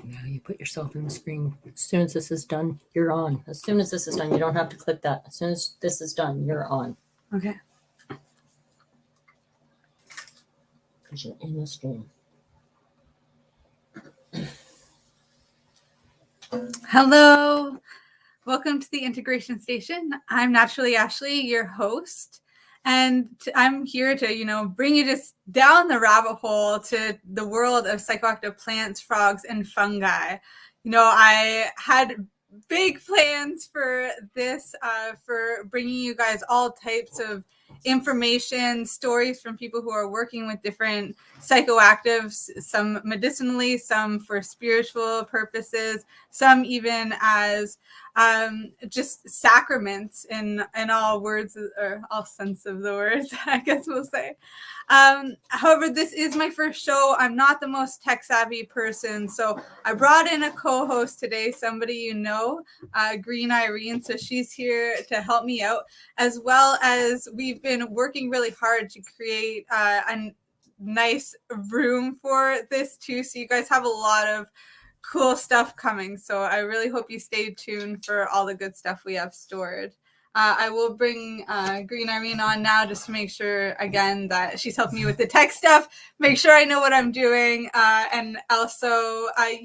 Now you put yourself in the screen. As soon as this is done, you're on. As soon as this is done, you don't have to click that. As soon as this is done, you're on. Okay. Because you're in the stream. Hello. Welcome to the Integration Station. I'm Naturally Ashley, your host. And I'm here to, bring you just down the rabbit hole to the world of psychoactive plants, frogs, and fungi. I had big plans for this, for bringing you guys all types of information, stories from people who are working with different psychoactives, some medicinally, some for spiritual purposes, some even as just sacraments in all words or all sense of the words, I guess we'll say. However, this is my first show. I'm not the most tech savvy person, so I brought in a co-host today, somebody Green Irene. So she's here to help me out, as well as we've been working really hard to create a nice room for this too. So you guys have a lot of cool stuff coming. So I really hope you stay tuned for all the good stuff we have stored. I will bring Green Irene on now just to make sure, again, that she's helping me with the tech stuff, make sure I know what I'm doing. And also, I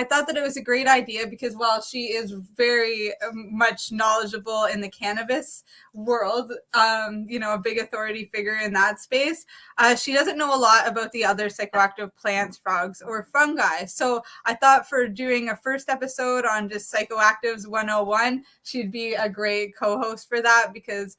thought that it was a great idea because while she is very much knowledgeable in the cannabis world, a big authority figure in that space, she doesn't know a lot about the other psychoactive plants, frogs, or fungi. So I thought for doing a first episode on just Psychoactives 101, she'd be a great co-host for that because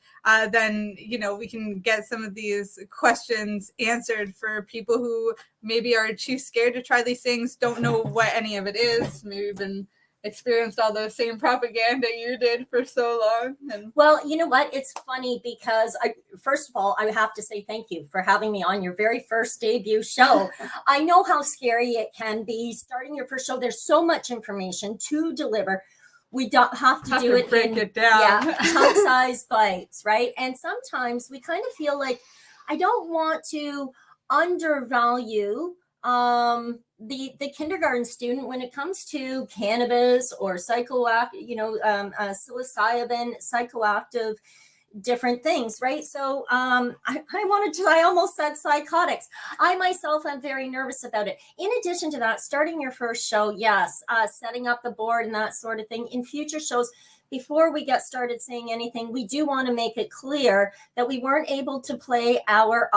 then, we can get some of these questions answered for people who maybe are too scared to try these things, don't know what any of it is, maybe been experienced all the same propaganda you did for so long. Well, you know what? It's funny because first of all, I have to say thank you for having me on your very first debut show. I know how scary it can be starting your first show. There's so much information to deliver. We don't have to do it break it down. chunk-sized bites, right? And sometimes we kind of feel like I don't want to undervalue the kindergarten student when it comes to cannabis or psilocybin, psychoactive different things, right? So I almost said psychotics. I myself am very nervous about it. In addition to that, starting your first show, yes, setting up the board and that sort of thing. In future shows, before we get started saying anything, we do want to make it clear that we weren't able to play our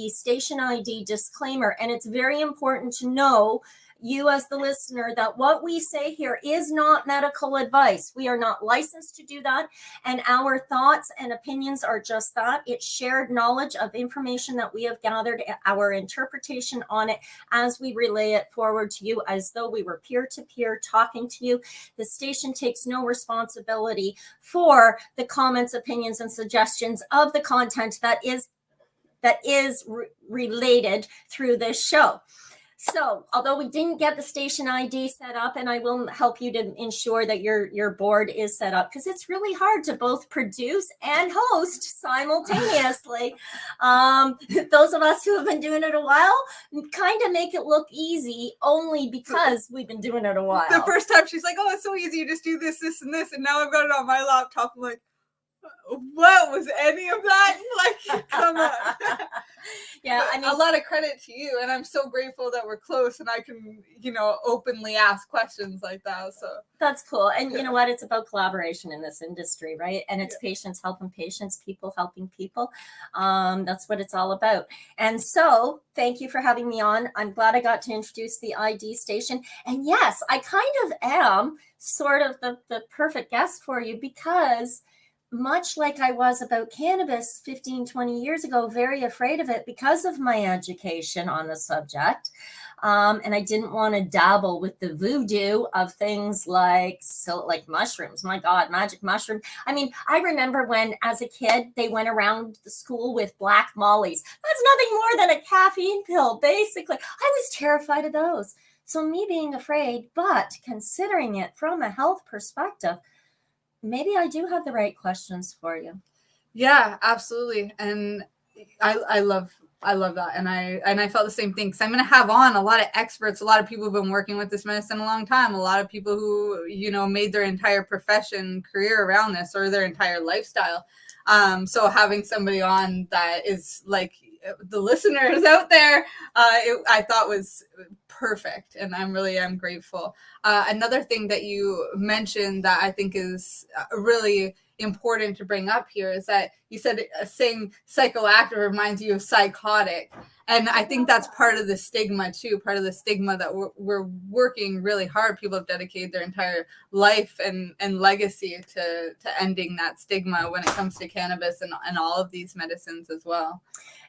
station ID disclaimer. And it's very important to know, you as the listener, that what we say here is not medical advice. We are not licensed to do that. And our thoughts and opinions are just that. It's shared knowledge of information that we have gathered, our interpretation on it as we relay it forward to you as though we were peer-to-peer talking to you. The station takes no responsibility for the comments, opinions, and suggestions of the content that is related through this show. So, although we didn't get the station ID set up, and I will help you to ensure that your board is set up, because it's really hard to both produce and host simultaneously. Those of us who have been doing it a while kind of make it look easy only because we've been doing it a while. The first time she's like, oh, it's so easy. You just do this, this, and this. And now I've got it on my laptop. I'm like, what was any of that? Like, come on. Yeah, I mean, a lot of credit to you, and I'm so grateful that we're close and I can, openly ask questions like that. So that's cool. And you know what? It's about collaboration in this industry, right? And it's patients helping patients, people helping people. That's what it's all about. And so thank you for having me on. I'm glad I got to introduce the ID station. And yes, I kind of am sort of the perfect guest for you because much like I was about cannabis 15, 20 years ago, very afraid of it because of my education on the subject. And I didn't want to dabble with the voodoo of things like mushrooms. My God, magic mushroom. I mean, I remember when, as a kid, they went around the school with black mollies. That's nothing more than a caffeine pill, basically. I was terrified of those. So me being afraid, but considering it from a health perspective, maybe I do have the right questions for you. Yeah, absolutely. And I love I love that. And I felt the same thing. So I'm going to have on a lot of experts, a lot of people who've been working with this medicine a long time, a lot of people who, made their entire profession, career around this, or their entire lifestyle. So having somebody on that is like the listeners out there, I thought was perfect. And I'm grateful. Another thing that you mentioned that I think is really important to bring up here is that you said saying psychoactive reminds you of psychotic. And I think that's part of the stigma too, part of the stigma that we're working really hard. People have dedicated their entire life and legacy to ending that stigma when it comes to cannabis and all of these medicines as well.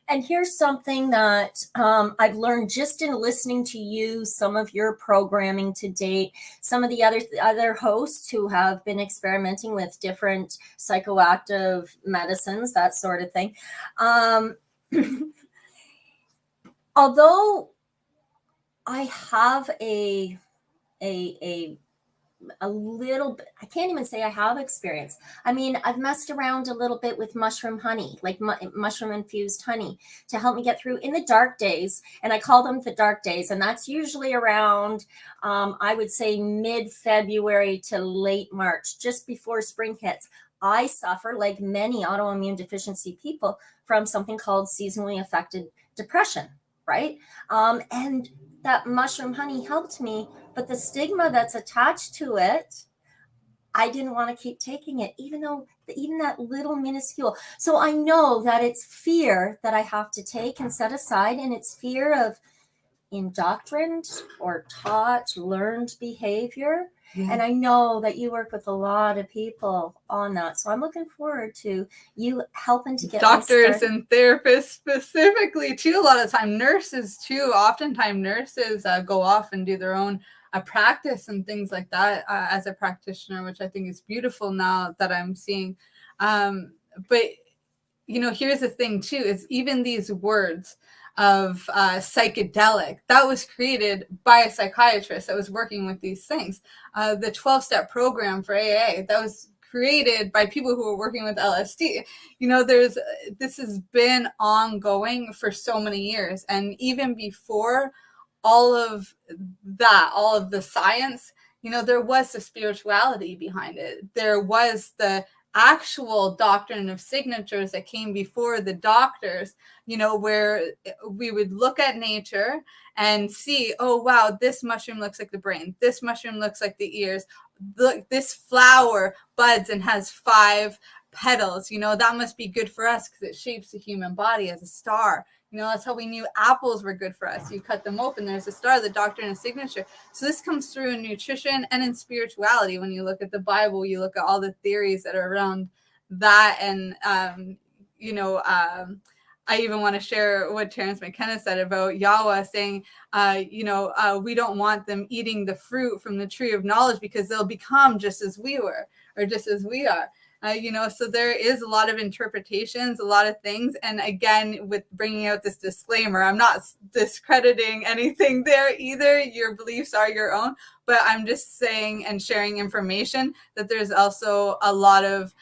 And here's something that I've learned just in listening to you, some of your programming to date, some of the other hosts who have been experimenting with different psychoactive medicines, that sort of thing. Although I have a little bit, I can't even say I have experience. I mean, I've messed around a little bit with mushroom honey, like mushroom infused honey, to help me get through in the dark days. And I call them the dark days. And that's usually around, I would say, mid-February to late March, just before spring hits. I suffer, like many autoimmune deficiency people, from something called seasonally affected depression, right? And that mushroom honey helped me, but the stigma that's attached to it, I didn't want to keep taking it, even that little minuscule. So I know that it's fear that I have to take and set aside, and it's fear of indoctrined or taught, learned behavior. Yeah. And I know that you work with a lot of people on that. So I'm looking forward to you helping to get doctors and therapists specifically too. A lot of time nurses too. Oftentimes nurses go off and do their own practice and things like that as a practitioner, which I think is beautiful now that I'm seeing. But here's the thing too, is even these words of psychedelic, that was created by a psychiatrist that was working with these things. The 12-step program for AA, that was created by people who were working with LSD. This has been ongoing for so many years. And even before all of that, all of the science, there was the spirituality behind it. There was the actual doctrine of signatures that came before the doctors, where we would look at nature and see, oh, wow, this mushroom looks like the brain. This mushroom looks like the ears. Look, this flower buds and has 5 petals. That must be good for us because it shapes the human body as a star. That's how we knew apples were good for us. You cut them open, there's a star, the doctrine of signature. So this comes through in nutrition and in spirituality. When you look at the Bible, you look at all the theories that are around that. And, I even want to share what Terence McKenna said about Yahweh saying, we don't want them eating the fruit from the tree of knowledge because they'll become just as we were or just as we are. So there is a lot of interpretations, a lot of things. And again, with bringing out this disclaimer, I'm not discrediting anything there either. Your beliefs are your own, but I'm just saying and sharing information that there's also a lot of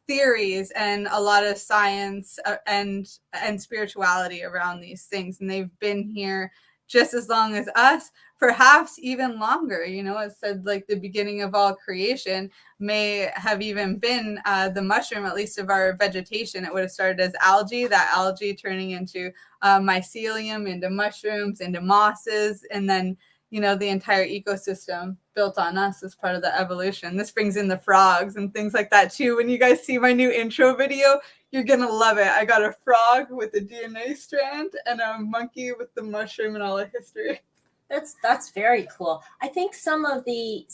theories and a lot of science and spirituality around these things. And they've been here just as long as us, perhaps even longer. It said like the beginning of all creation may have even been the mushroom, at least of our vegetation. It would have started as algae, that algae turning into mycelium, into mushrooms, into mosses, and then the entire ecosystem built on us as part of the evolution. This brings in the frogs and things like that too. When you guys see my new intro video, you're gonna love it. I got a frog with a DNA strand and a monkey with the mushroom and all the history. That's very cool. I think some of the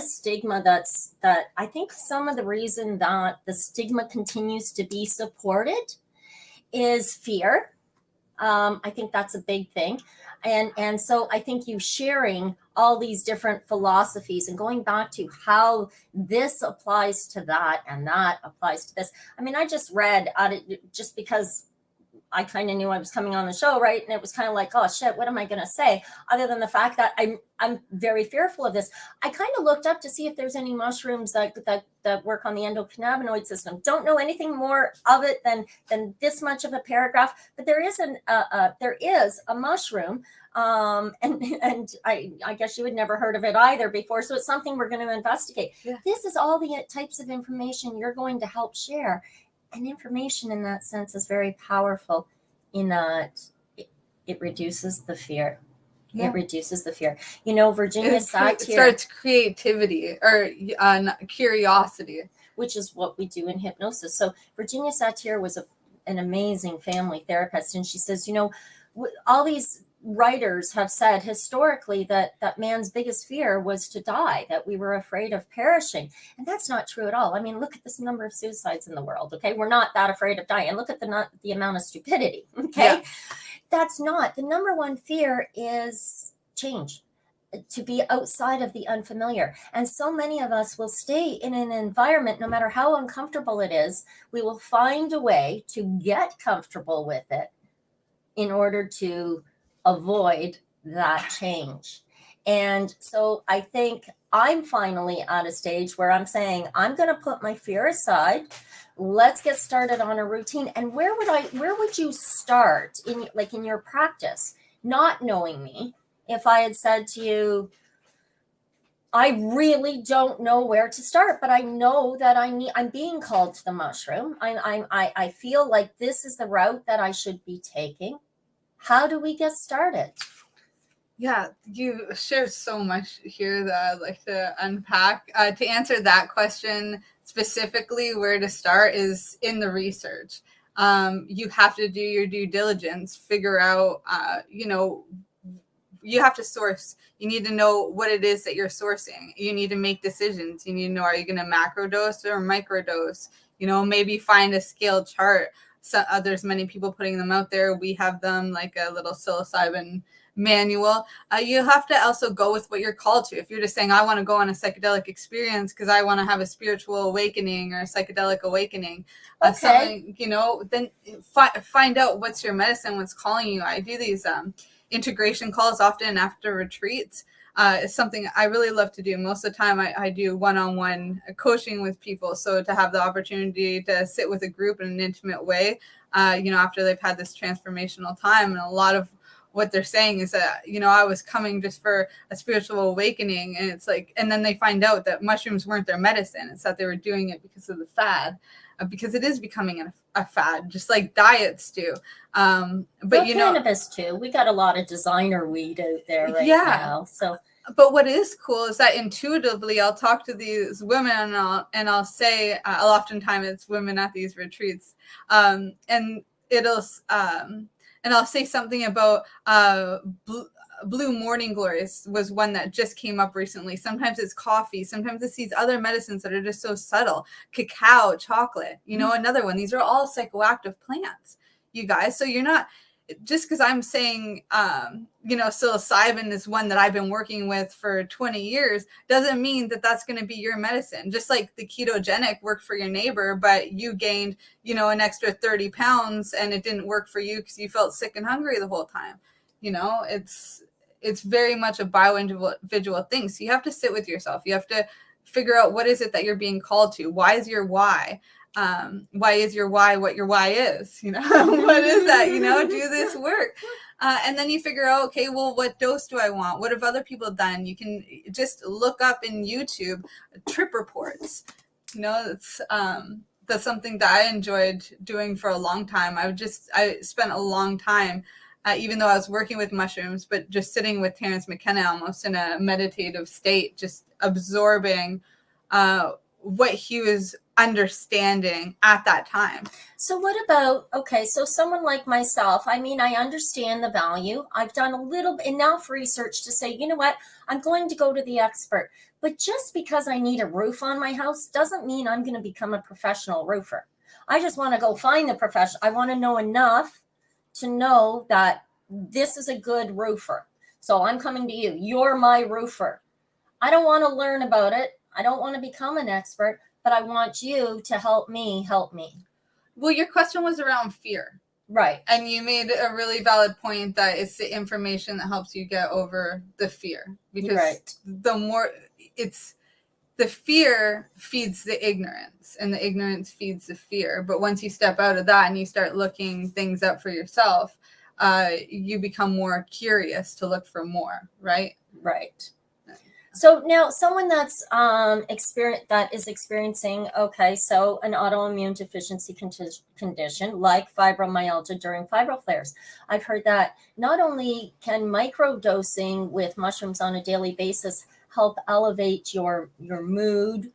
stigma that I think some of the reason that the stigma continues to be supported is fear. I think that's a big thing. And so I think you sharing all these different philosophies and going back to how this applies to that and that applies to this. I mean, I just read just because I kind of knew I was coming on the show, right? And it was kind of like, oh shit, what am I going to say? Other than the fact that I'm very fearful of this. I kind of looked up to see if there's any mushrooms that work on the endocannabinoid system. Don't know anything more of it than this much of a paragraph, but there is a mushroom. And I guess you had never heard of it either before. So it's something we're going to investigate. Yeah. This is all the types of information you're going to help share. And information in that sense is very powerful in that it reduces the fear. Yeah. It reduces the fear. Virginia Satir. It starts creativity or curiosity. Which is what we do in hypnosis. So Virginia Satir was an amazing family therapist. And she says, all these writers have said historically that man's biggest fear was to die, that we were afraid of perishing. And that's not true at all. I mean, look at this number of suicides in the world. Okay. We're not that afraid of dying. And look at the amount of stupidity. Okay. Yeah. That's not the number one fear is change, to be outside of the unfamiliar. And so many of us will stay in an environment, no matter how uncomfortable it is, we will find a way to get comfortable with it in order to avoid that change. And so I think I'm finally at a stage where I'm saying, I'm going to put my fear aside. Let's get started on a routine. And where would you start in your practice? Not knowing me, if I had said to you, I really don't know where to start, but I know that I'm being called to the mushroom. I feel like this is the route that I should be taking. How do we get started? Yeah, you share so much here that I'd like to unpack. To answer that question specifically, where to start is in the research. You have to do your due diligence, figure out, you have to source. You need to know what it is that you're sourcing. You need to make decisions. You need to know, are you going to macro dose or micro dose? Maybe find a scale chart. So there's many people putting them out there. We have them like a little psilocybin manual. You have to also go with what you're called to. If you're just saying, I want to go on a psychedelic experience because I want to have a spiritual awakening or a psychedelic awakening, something, then find out what's your medicine, what's calling you. I do these integration calls often after retreats. It's something I really love to do. Most of the time I do one-on-one coaching with people. So to have the opportunity to sit with a group in an intimate way, after they've had this transformational time, and a lot of what they're saying is that, I was coming just for a spiritual awakening. And it's like, and then they find out that mushrooms weren't their medicine. It's that they were doing it because of the fad, because it is becoming a fad, just like diets do. But cannabis too. We got a lot of designer weed out there right now. So, but what is cool is that intuitively I'll talk to these women and I'll say, oftentimes it's women at these retreats, and I'll say something about Blue Morning Glories was one that just came up recently. Sometimes it's coffee. Sometimes it's these other medicines that are just so subtle. Cacao, chocolate, another one. These are all psychoactive plants, you guys. So you're not, just because I'm saying, psilocybin is one that I've been working with for 20 years, doesn't mean that that's going to be your medicine. Just like the ketogenic worked for your neighbor, but you gained, an extra 30 pounds and it didn't work for you because you felt sick and hungry the whole time. It's very much a bio-individual thing. So you have to sit with yourself. You have to figure out what is it that you're being called to. Why is your why? Why is your why what your why is? What is that? Do this work. And then you figure out, okay, well, what dose do I want? What have other people done? You can just look up in YouTube trip reports. That's something that I enjoyed doing for a long time. I spent a long time, even though I was working with mushrooms, but just sitting with Terence McKenna almost in a meditative state, just absorbing what he was understanding at that time. So what about, so someone like myself, I understand the value. I've done a little enough research to say, you know what, I'm going to go to the expert. But just because I need a roof on my house doesn't mean I'm going to become a professional roofer. I just want to go find the professional. I want to know enough to know that this is a good roofer. So I'm coming to you. You're my roofer. I don't want to learn about it. I don't want to become an expert, but I want you to help me. Well, your question was around fear. Right. And you made a really valid point that it's the information that helps you get over the fear. Because the more it's the fear feeds the ignorance, and the ignorance feeds the fear. But once you step out of that and you start looking things up for yourself, you become more curious to look for more, right? Right. So now someone that's experiencing, okay, so an autoimmune deficiency condition like fibromyalgia during fibro flares. I've heard that not only can microdosing with mushrooms on a daily basis help elevate your mood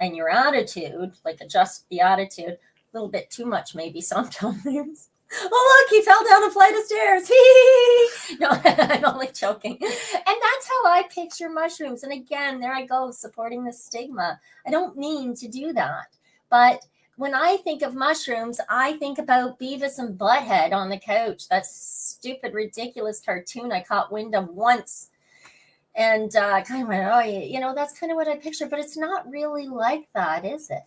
and your attitude, like adjust the attitude a little bit too much maybe sometimes. Oh, look, he fell down a flight of stairs. No, I'm only joking. And that's how I picture mushrooms. And again, there I go, supporting the stigma. I don't mean to do that. But when I think of mushrooms, I think about Beavis and Butthead on the couch. That stupid, ridiculous cartoon I caught wind of once. And kind of went, oh, that's kind of what I picture. But it's not really like that, is it?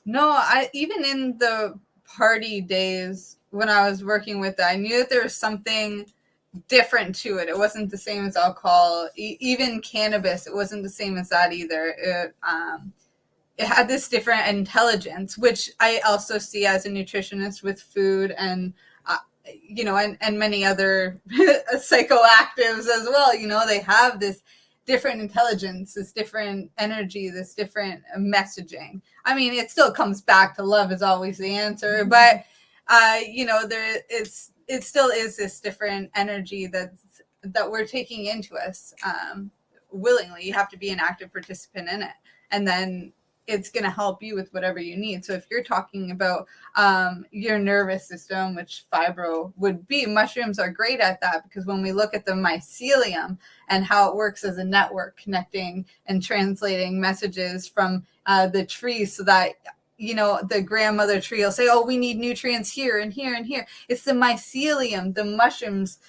No, even in the party days, when I was working with it, I knew that there was something different to it. It wasn't the same as alcohol. Even cannabis, it wasn't the same as that either. It had this different intelligence, which I also see as a nutritionist with food and and many other psychoactives as well. They have this different intelligence, this different energy, this different messaging. I mean, it still comes back to love is always the answer, but it still is this different energy that we're taking into us willingly. You have to be an active participant in it, and then it's going to help you with whatever you need. So if you're talking about your nervous system, which fibro would be, mushrooms are great at that, because when we look at the mycelium and how it works as a network, connecting and translating messages from the trees, so that the grandmother tree will say, oh, we need nutrients here and here and here. It's the mycelium, the mushrooms,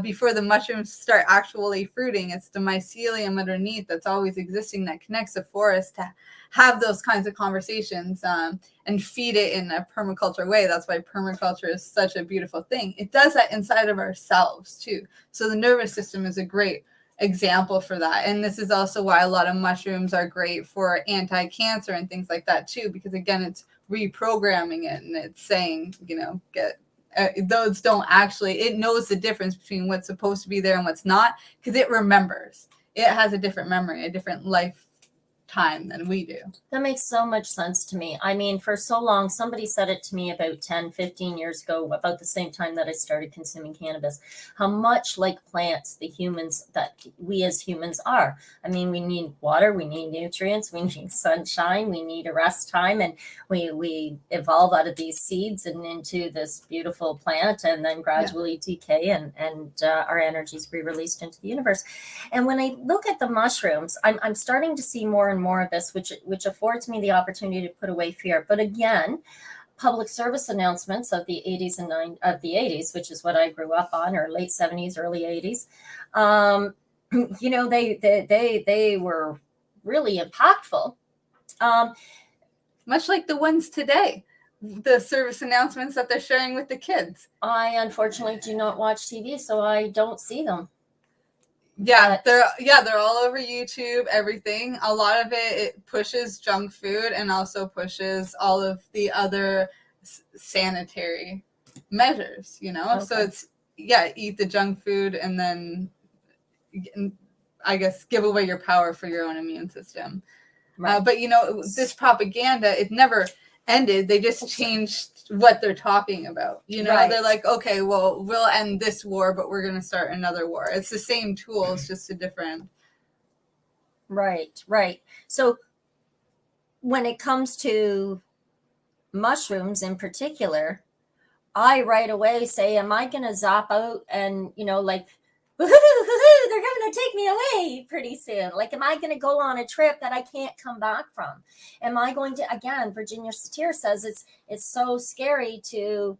before the mushrooms start actually fruiting. It's the mycelium underneath that's always existing that connects the forest to have those kinds of conversations and feed it in a permaculture way. That's why permaculture is such a beautiful thing. It does that inside of ourselves too. So the nervous system is a great example for that. And this is also why a lot of mushrooms are great for anti-cancer and things like that too, because again, it's reprogramming it, and it's saying, those don't actually, it knows the difference between what's supposed to be there and what's not, because it remembers. It has a different memory, a different lifetime than we do. That makes so much sense to me. I mean, for so long, somebody said it to me about 10, 15 years ago, about the same time that I started consuming cannabis, how much like plants, the humans, that we as humans are. I mean, we need water, we need nutrients, we need sunshine, we need a rest time, and we evolve out of these seeds and into this beautiful plant, and then gradually decay, and our energies be released into the universe. And when I look at the mushrooms, I'm starting to see more and more of this, which affords me the opportunity to put away fear. But again, public service announcements of the 80s, which is what I grew up on, or late 70s, early 80s, they were really impactful. Much like the ones today, the service announcements that they're sharing with the kids. I unfortunately do not watch TV, so I don't see them. Yeah, they're all over YouTube, everything. A lot of it pushes junk food and also pushes all of the other sanitary measures, Okay. So it's, eat the junk food and then, I guess, give away your power for your own immune system. Right. But, this propaganda, it never ended. They just changed what they're talking about. Right. They're like, okay, well, we'll end this war, but we're going to start another war. It's the same tools, just a different. Right. So when it comes to mushrooms in particular, I right away say, am I going to zap out and, they're going to take me away pretty soon? Like, am I going to go on a trip that I can't come back from? Am I going to, again, Virginia Satir says it's so scary to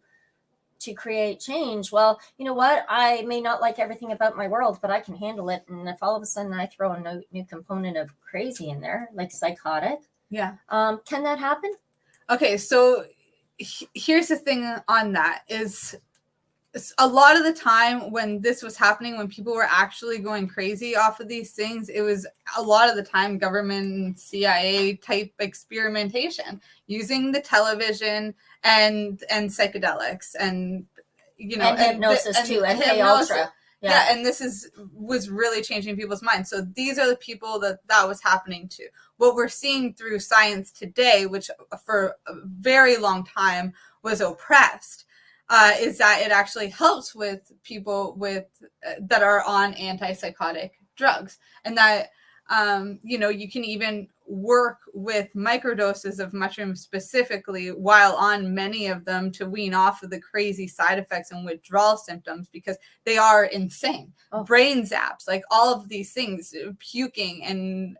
create change. Well, you know what? I may not like everything about my world, but I can handle it. And if all of a sudden I throw a new component of crazy in there, like psychotic, can that happen? Okay, so here's the thing on that is a lot of the time when this was happening, when people were actually going crazy off of these things, it was a lot of the time government CIA type experimentation using the television and psychedelics and and hypnosis too, and K hypnosis. Ultra. Yeah, and this was really changing people's minds. So these are the people that was happening to. What we're seeing through science today, which for a very long time was oppressed, is that it actually helps with people with that are on antipsychotic drugs, and that you can even work with microdoses of mushrooms specifically while on many of them to wean off of the crazy side effects and withdrawal symptoms, because they are insane. Brain zaps, like all of these things, puking and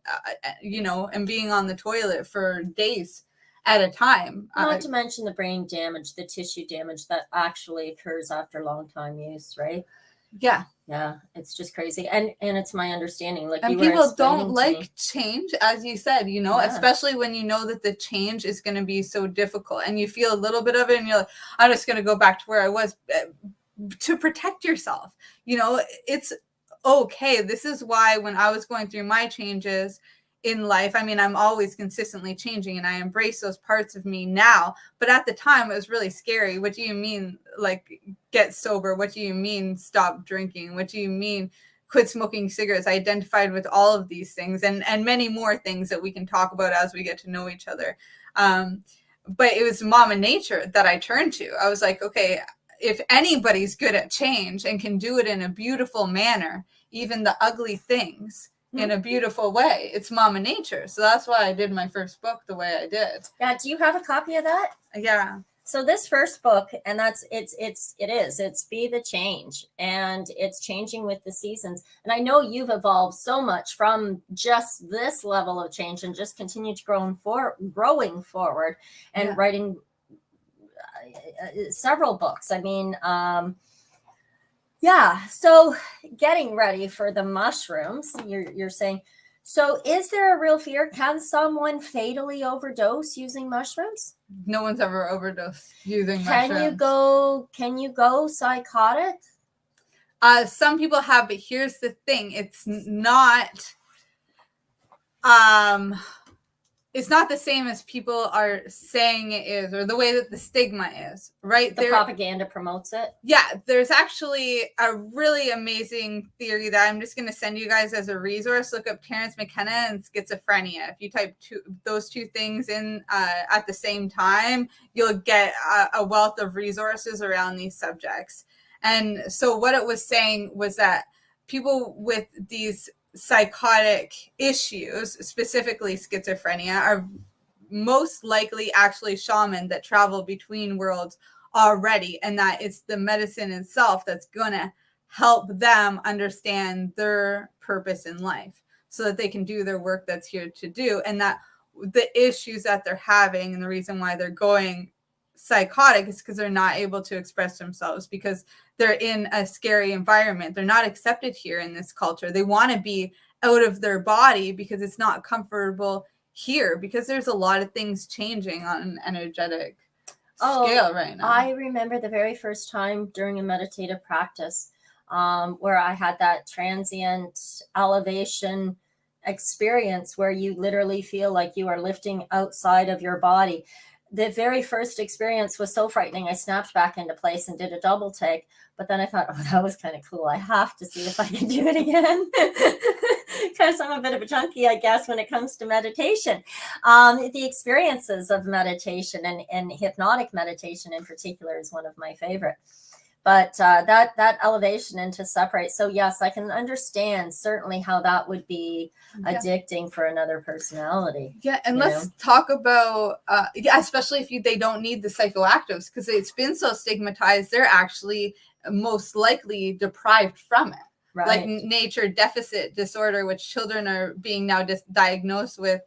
and being on the toilet for days at a time. Not to mention the brain damage, the tissue damage that actually occurs after long time use, right? Yeah. Yeah, it's just crazy. And it's my understanding, like, and people don't like change, as you said, especially when you know that the change is going to be so difficult and you feel a little bit of it and you're like, I'm just going to go back to where I was. To protect yourself, it's okay. This is why when I was going through my changes in life, I mean, I'm always consistently changing and I embrace those parts of me now, but at the time it was really scary. What do you mean, like, get sober? What do you mean stop drinking? What do you mean quit smoking cigarettes? I identified with all of these things and many more things that we can talk about as we get to know each other. But it was Mama Nature that I turned to. I was like, okay, if anybody's good at change and can do it in a beautiful manner, even the ugly things in a beautiful way, it's Mama Nature. So that's why I did my first book the way I did. Yeah. Do you have a copy of that? Yeah. So this first book, and it's Be the Change, and it's changing with the seasons. And I know you've evolved so much from just this level of change and just continue to growing forward and writing several books. I mean, so getting ready for the mushrooms, you're saying. So is there a real fear? Can someone fatally overdose using mushrooms? No one's ever overdosed using mushrooms. Can you go psychotic? Some people have, but here's the thing. It's not the same as people are saying it is, or the way that the stigma is, right? The propaganda promotes it. Yeah, there's actually a really amazing theory that I'm just going to send you guys as a resource. Look up Terence McKenna and schizophrenia. If you type those two things in at the same time, you'll get a wealth of resources around these subjects. And so what it was saying was that people with these psychotic issues, specifically schizophrenia, are most likely actually shaman that travel between worlds already, and that it's the medicine itself that's going to help them understand their purpose in life so that they can do their work that's here to do, and that the issues that they're having and the reason why they're going psychotic is because they're not able to express themselves, because they're in a scary environment. They're not accepted here in this culture. They want to be out of their body because it's not comfortable here, because there's a lot of things changing on an energetic scale right now. I remember the very first time during a meditative practice where I had that transient elevation experience where you literally feel like you are lifting outside of your body. The very first experience was so frightening. I snapped back into place and did a double take. But then I thought, that was kind of cool. I have to see if I can do it again. Because I'm a bit of a junkie, I guess, when it comes to meditation. The experiences of meditation and hypnotic meditation in particular is one of my favorite. But that elevation into separate. So yes, I can understand certainly how that would be addicting for another personality. Yeah, and let's talk about especially if they don't need the psychoactives, because it's been so stigmatized. They're actually most likely deprived from it. Right. Like nature deficit disorder, which children are being now diagnosed with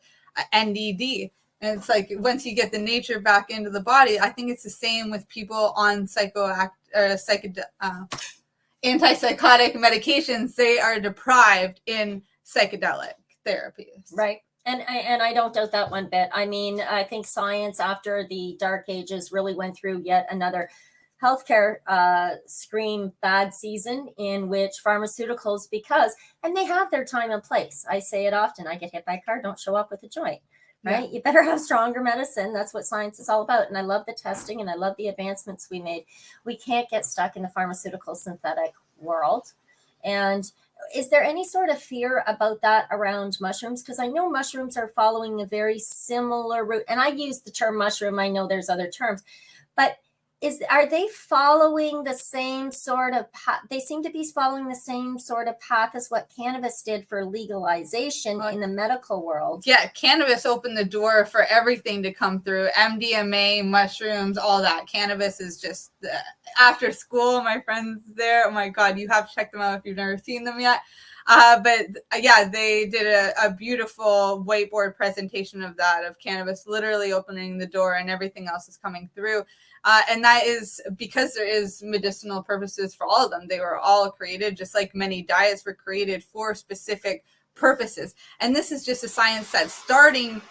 NDD. And it's like, once you get the nature back into the body, I think it's the same with people on antipsychotic medications. They are deprived in psychedelic therapies. Right. And I don't doubt that one bit. I mean, I think science after the Dark Ages really went through yet another healthcare scream bad season in which pharmaceuticals, and they have their time and place. I say it often. I get hit by a car, don't show up with a joint, right? Yeah. You better have stronger medicine. That's what science is all about. And I love the testing and I love the advancements we made. We can't get stuck in the pharmaceutical synthetic world. And is there any sort of fear about that around mushrooms? Because I know mushrooms are following a very similar route. And I use the term mushroom. I know there's other terms, but are they following the same sort of path? They seem to be following the same sort of path as what cannabis did for legalization in the medical world. Yeah, cannabis opened the door for everything to come through. MDMA, mushrooms, all that. Cannabis is just after school. My friends there, oh my God, you have to check them out if you've never seen them yet. But yeah, they did a beautiful whiteboard presentation of that, of cannabis literally opening the door and everything else is coming through. And that is because there is medicinal purposes for all of them. They were all created, just like many diets were created for specific purposes. And this is just a science that's starting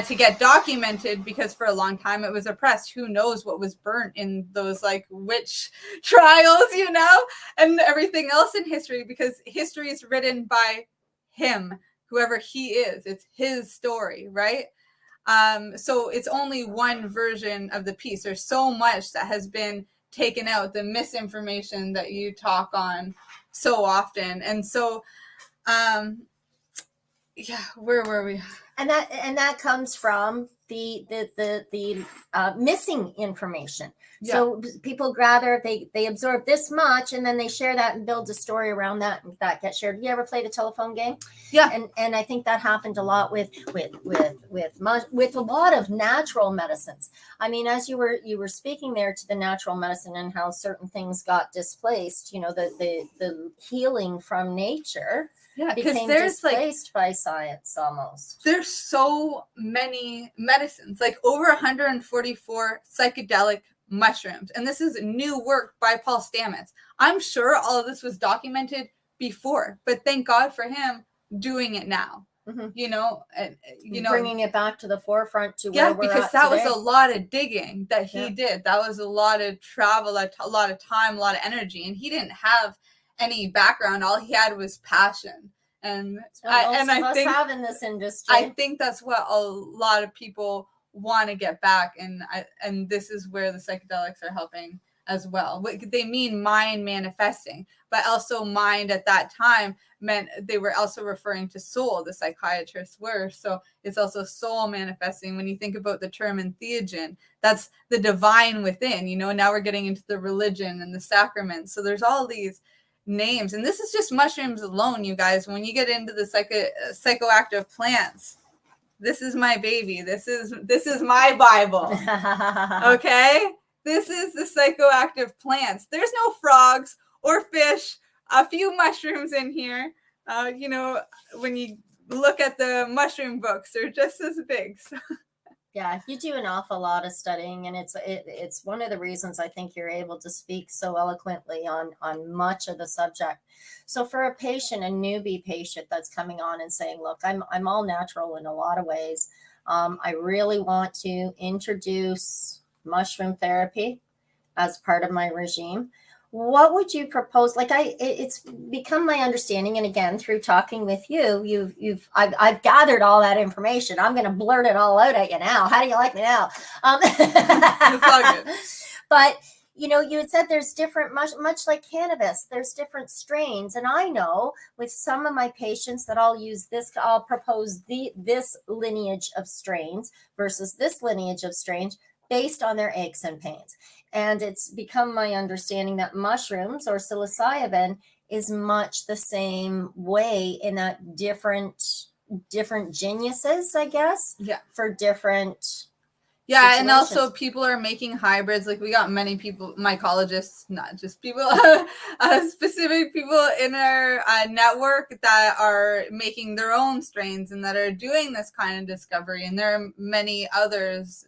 to get documented, because for a long time it was oppressed. Who knows what was burnt in those like witch trials, and everything else in history, because history is written by him, whoever he is. It's his story, right? So it's only one version of the piece. There's so much that has been taken out, the misinformation that you talk on so often. And so, yeah, where were we? And that comes from the missing information. Yeah. So people gather, they absorb this much, and then they share that and build a story around that, and that gets shared. You ever play the telephone game? Yeah. And I think that happened a lot with a lot of natural medicines. I mean, as you were speaking there to the natural medicine and how certain things got displaced, the healing from nature. Yeah, became displaced by science almost. There's so many medicines, like over 144 psychedelic mushrooms. And this is new work by Paul Stamets. I'm sure all of this was documented before, but thank God for him doing it now. Mm-hmm. Bringing it back to the forefront to where we're because at that today. Was a lot of digging that he did. That was a lot of travel, a lot of time, a lot of energy, and he didn't have any background. All he had was passion. And I think have in this industry. I think that's what a lot of people want to get back, and this is where the psychedelics are helping as well. They mean mind manifesting, but also mind at that time meant they were also referring to soul. The psychiatrists were, so it's also soul manifesting. When you think about the term entheogen, that's the divine within. Now we're getting into the religion and the sacraments. So there's all these names, and this is just mushrooms alone, you guys. When you get into the psychoactive plants, this is my baby. This is my Bible. Okay, this is the psychoactive plants. There's no frogs or fish. A few mushrooms in here. When you look at the mushroom books, they're just as big. So. Yeah, you do an awful lot of studying, and it's one of the reasons I think you're able to speak so eloquently on much of the subject. So for a patient, a newbie patient that's coming on and saying, look, I'm all natural in a lot of ways. I really want to introduce mushroom therapy as part of my regime. What would you propose? It's become my understanding, and again, through talking with you, I've gathered all that information. I'm going to blurt it all out at you now. How do you like me now? But you had said there's different, much like cannabis, there's different strains, and I know with some of my patients that I'll propose this lineage of strains versus this lineage of strains based on their aches and pains. And it's become my understanding that mushrooms or psilocybin is much the same way, in that different geniuses, I guess. Yeah. For different. Yeah, and also people are making hybrids. Like we got many people, mycologists, not just people, specific people in our network that are making their own strains and that are doing this kind of discovery. And there are many others,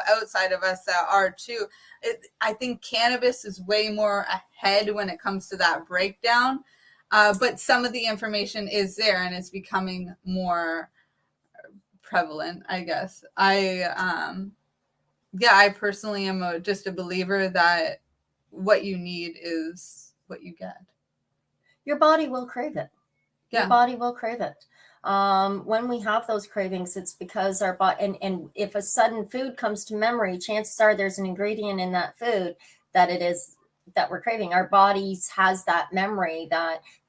outside of us that are too. I think cannabis is way more ahead when it comes to that breakdown. But some of the information is there, and it's becoming more prevalent, I guess. I personally am just a believer that what you need is what you get. Your body will crave it. Your body will crave it. When we have those cravings, it's because our body, and if a sudden food comes to memory, chances are there's an ingredient in that food that we're craving. Our bodies has that memory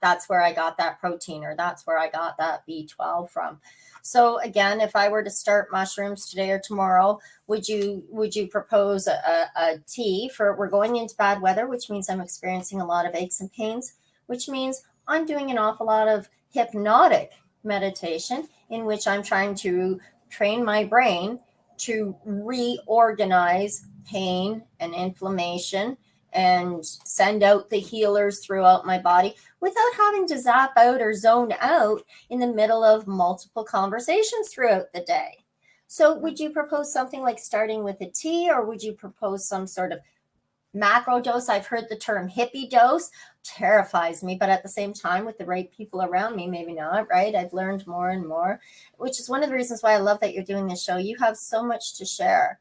that's where I got that protein, or that's where I got that B12 from. So again, if I were to start mushrooms today or tomorrow, would you propose a tea for, we're going into bad weather, which means I'm experiencing a lot of aches and pains, which means I'm doing an awful lot of hypnotic meditation in which I'm trying to train my brain to reorganize pain and inflammation and send out the healers throughout my body without having to zap out or zone out in the middle of multiple conversations throughout the day. So would you propose something like starting with a tea, or would you propose some sort of macro dose? I've heard the term hippie dose, terrifies me, but at the same time, with the right people around me, maybe not, right? I've learned more and more, which is one of the reasons why I love that you're doing this show. You have so much to share.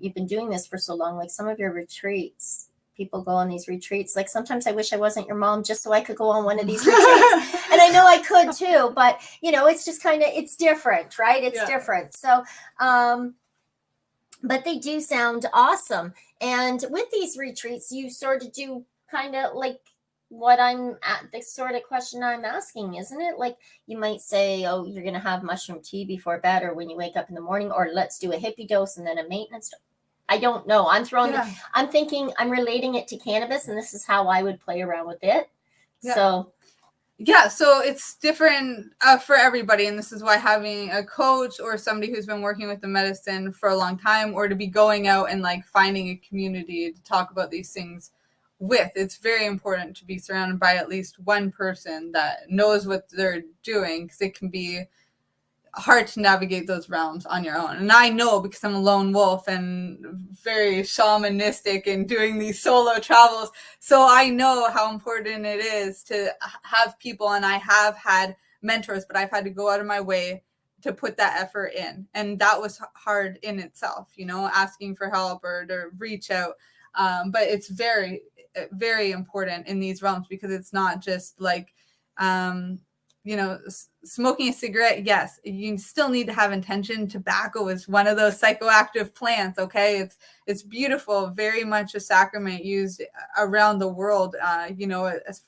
You've been doing this for so long, like some of your retreats, people go on these retreats. Like sometimes I wish I wasn't your mom just so I could go on one of these retreats. And I know I could too, but it's just kind of, it's different, right? It's different. So, but they do sound awesome. And with these retreats, you sort of do kind of like what I'm at, the sort of question I'm asking, isn't it? Like you might say, oh, you're going to have mushroom tea before bed, or when you wake up in the morning, or let's do a hippie dose and then a maintenance dose. I don't know. I'm I'm thinking, I'm relating it to cannabis, and this is how I would play around with it. Yeah. So it's different for everybody. And this is why having a coach or somebody who's been working with the medicine for a long time, or to be going out and like finding a community to talk about these things with, it's very important to be surrounded by at least one person that knows what they're doing, because it can be hard to navigate those realms on your own. And I know, because I'm a lone wolf and very shamanistic and doing these solo travels, so I know how important it is to have people. And I have had mentors, but I've had to go out of my way to put that effort in, and that was hard in itself, asking for help or to reach out. But it's very, very important in these realms, because it's not just like smoking a cigarette. Yes, you still need to have intention. Tobacco is one of those psychoactive plants. Okay, it's beautiful, very much a sacrament used around the world.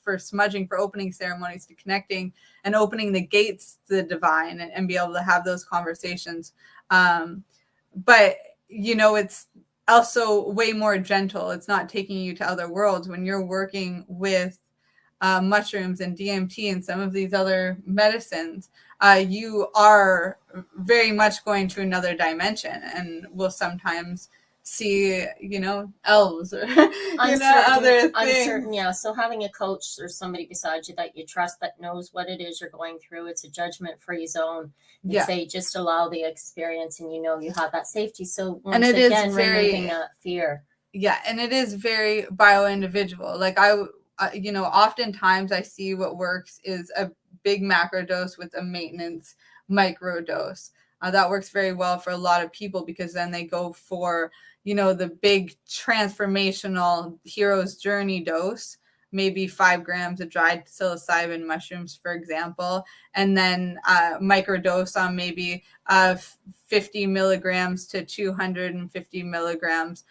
For smudging, for opening ceremonies, to connecting and opening the gates to the divine, and be able to have those conversations. But it's also way more gentle. It's not taking you to other worlds when you're working with mushrooms and DMT and some of these other medicines. You are very much going to another dimension, and will sometimes see, elves or other things. Uncertain, yeah. So having a coach or somebody beside you that you trust, that knows what it is you're going through, it's a judgment-free zone. You say just allow the experience, and you have that safety. So once again, removing that fear. Yeah, and it is very bio-individual. Like oftentimes I see what works is a big macro dose with a maintenance micro dose. That works very well for a lot of people, because then they go for, the big transformational hero's journey dose, maybe 5 grams of dried psilocybin mushrooms, for example, and then microdose on maybe 50 milligrams to 250 milligrams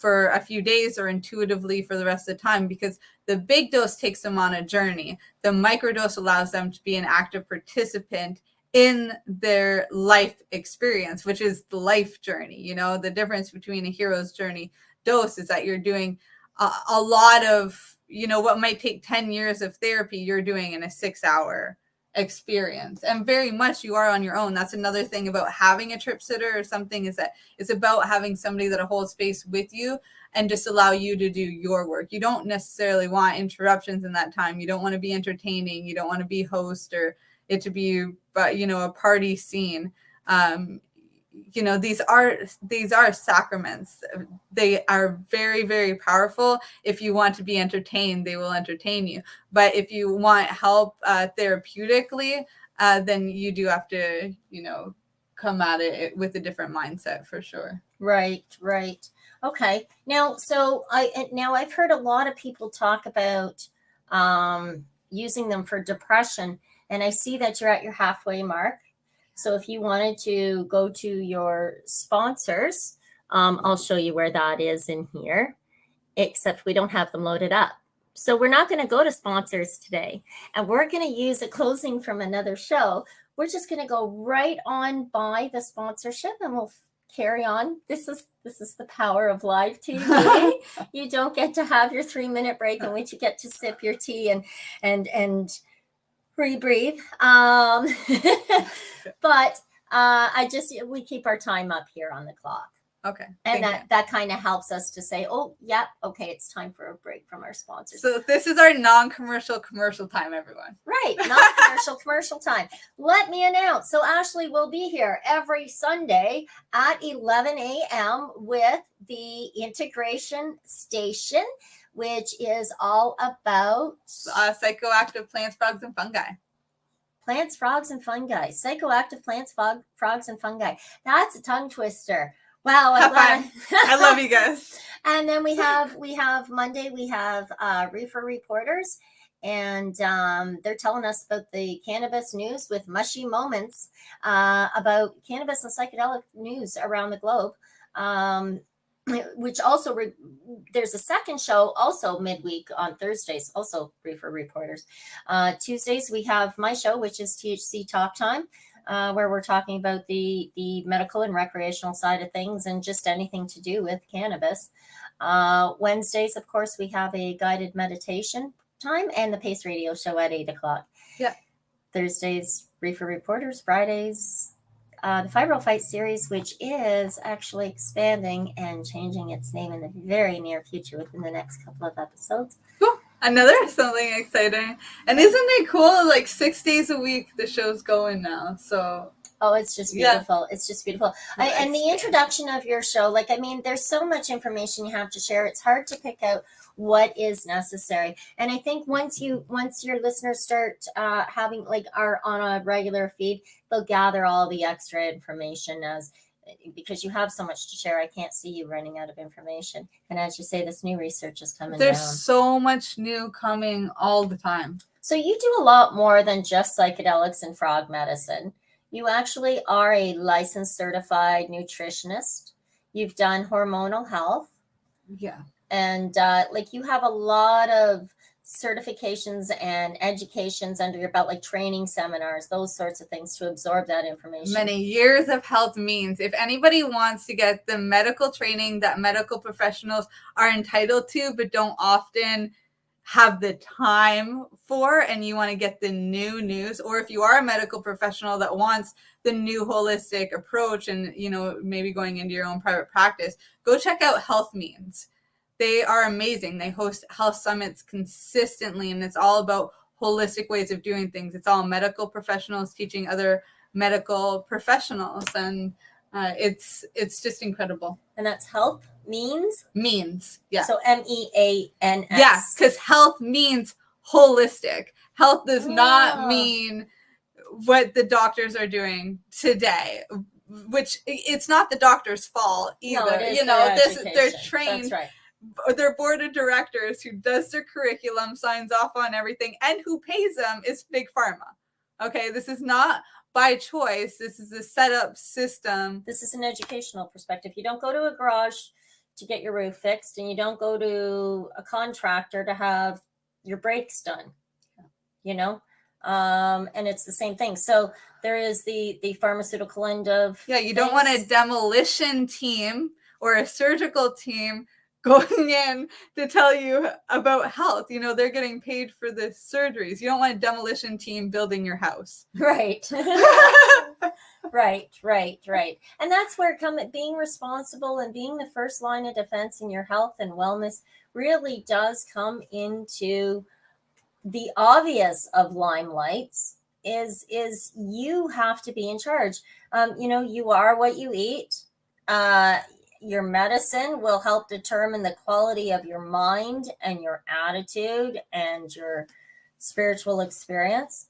for a few days, or intuitively for the rest of the time, because the big dose takes them on a journey. The microdose allows them to be an active participant in their life experience, which is the life journey. The difference between a hero's journey dose is that you're doing a lot of, what might take 10 years of therapy, you're doing in a 6-hour experience. And very much you are on your own. That's another thing about having a trip sitter or something, is that it's about having somebody that'll hold space with you and just allow you to do your work. You don't necessarily want interruptions in that time. You don't want to be entertaining. You don't want to be host, or it to be, a party scene. These are sacraments. They are very, very powerful. If you want to be entertained, they will entertain you. But if you want help therapeutically, then you do have to, come at it with a different mindset, for sure. Right, right. Okay. Now, so I've heard a lot of people talk about using them for depression, and I see that you're at your halfway mark. So if you wanted to go to your sponsors, I'll show you where that is in here, except we don't have them loaded up. So we're not going to go to sponsors today, and we're going to use a closing from another show. We're just going to go right on by the sponsorship, and we'll carry on. This is the power of live TV. You don't get to have your 3-minute break in which you get to sip your tea and rebreathe. But we keep our time up here on the clock. Okay. And that kind of helps us to say, oh, yeah, okay, it's time for a break from our sponsors. So this is our non-commercial commercial time, everyone. Right, non-commercial commercial time. Let me announce. So Ashley will be here every Sunday at 11 a.m. with the Integration Station, which is all about psychoactive plants, frogs, and fungi. Plants, frogs, and fungi. Psychoactive plants, frogs, and fungi. That's a tongue twister. Wow, I love you guys. And then we have Monday, we have Reefer Reporters, and they're telling us about the cannabis news with mushy moments about cannabis and psychedelic news around the globe. Which also there's a second show also midweek on Thursdays, also Reefer Reporters. Tuesdays we have my show, which is THC Talk Time. Where we're talking about the medical and recreational side of things and just anything to do with cannabis. Wednesdays, of course, we have a guided meditation time and the Pace Radio show at 8 o'clock. Yeah. Thursdays, Reefer Reporters. Fridays, the Fibro Fight series, which is actually expanding and changing its name in the very near future within the next couple of episodes. Cool. Another something exciting. And isn't it cool? Like 6 days a week, the show's going now. So. Oh, it's just beautiful. Yeah. It's just beautiful. And the introduction of your show, there's so much information you have to share. It's hard to pick out what is necessary. And I think once your listeners start having are on a regular feed, they'll gather all the extra information because you have so much to share. I can't see you running out of information. And as you say, this new research is coming There's down. so much new coming all the time. So you do a lot more than just psychedelics and frog medicine. You actually are a licensed certified nutritionist. You've done hormonal health. Yeah. And you have a lot of certifications and educations under your belt, like training seminars, those sorts of things to absorb that information. Many years of health means if anybody wants to get the medical training that medical professionals are entitled to, but don't often have the time for, and you want to get the new news, or if you are a medical professional that wants the new holistic approach and, maybe going into your own private practice, go check out Health Means. They are amazing. They host health summits consistently, and it's all about holistic ways of doing things. It's all medical professionals teaching other medical professionals, and it's just incredible. And that's Health Means? Means, yeah. So MEANS. Yeah, because health means holistic. Health does not mean what the doctors are doing today, which it's not the doctor's fault either. No, they're trained. That's right. Their board of directors who does their curriculum, signs off on everything, and who pays them is Big Pharma. Okay, this is not by choice. This is a set up system. This is an educational perspective. You don't go to a garage to get your roof fixed, and you don't go to a contractor to have your brakes done. And it's the same thing. So there is the pharmaceutical end of you don't want a demolition team or a surgical team going in to tell you about health. They're getting paid for the surgeries. You don't want a demolition team building your house. Right. Right. And that's where being responsible and being the first line of defense in your health and wellness really does come into the obvious of limelights is you have to be in charge. You are what you eat. Your medicine will help determine the quality of your mind and your attitude and your spiritual experience.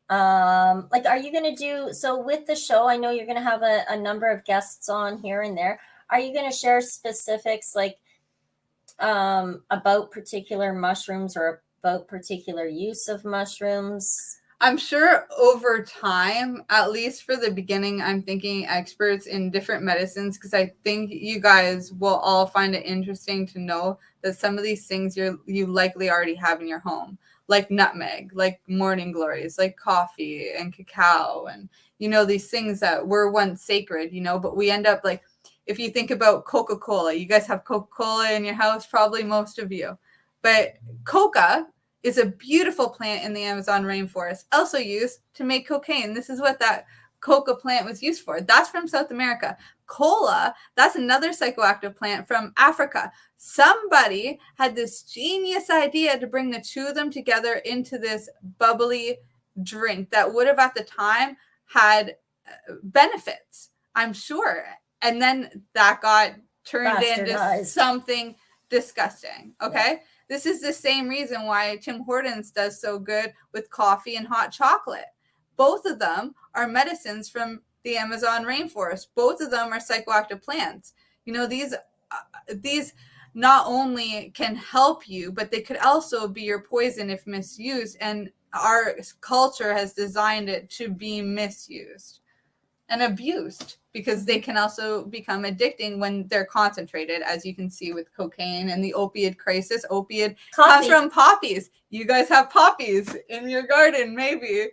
Are you going to do, so with the show, I know you're going to have a number of guests on here and there. Are you going to share specifics like about particular mushrooms or about particular use of mushrooms? I'm sure over time, at least for the beginning, I'm thinking experts in different medicines, because I think you guys will all find it interesting to know that some of these things you likely already have in your home, like nutmeg, like morning glories, like coffee and cacao, and these things that were once sacred, but we end up like, if you think about Coca-Cola, you guys have Coca-Cola in your house, probably most of you, but coca is a beautiful plant in the Amazon rainforest, also used to make cocaine. This is what that coca plant was used for. That's from South America. Cola, that's another psychoactive plant from Africa. Somebody had this genius idea to bring the two of them together into this bubbly drink that would have at the time had benefits, I'm sure. And then that got turned into something disgusting. Okay. Yeah. This is the same reason why Tim Hortons does so good with coffee and hot chocolate. Both of them are medicines from the Amazon rainforest. Both of them are psychoactive plants. These not only can help you, but they could also be your poison if misused. And our culture has designed it to be misused and abused, because they can also become addicting when they're concentrated, as you can see with cocaine and the opiate crisis. Opiate comes from poppies. You guys have poppies in your garden, maybe.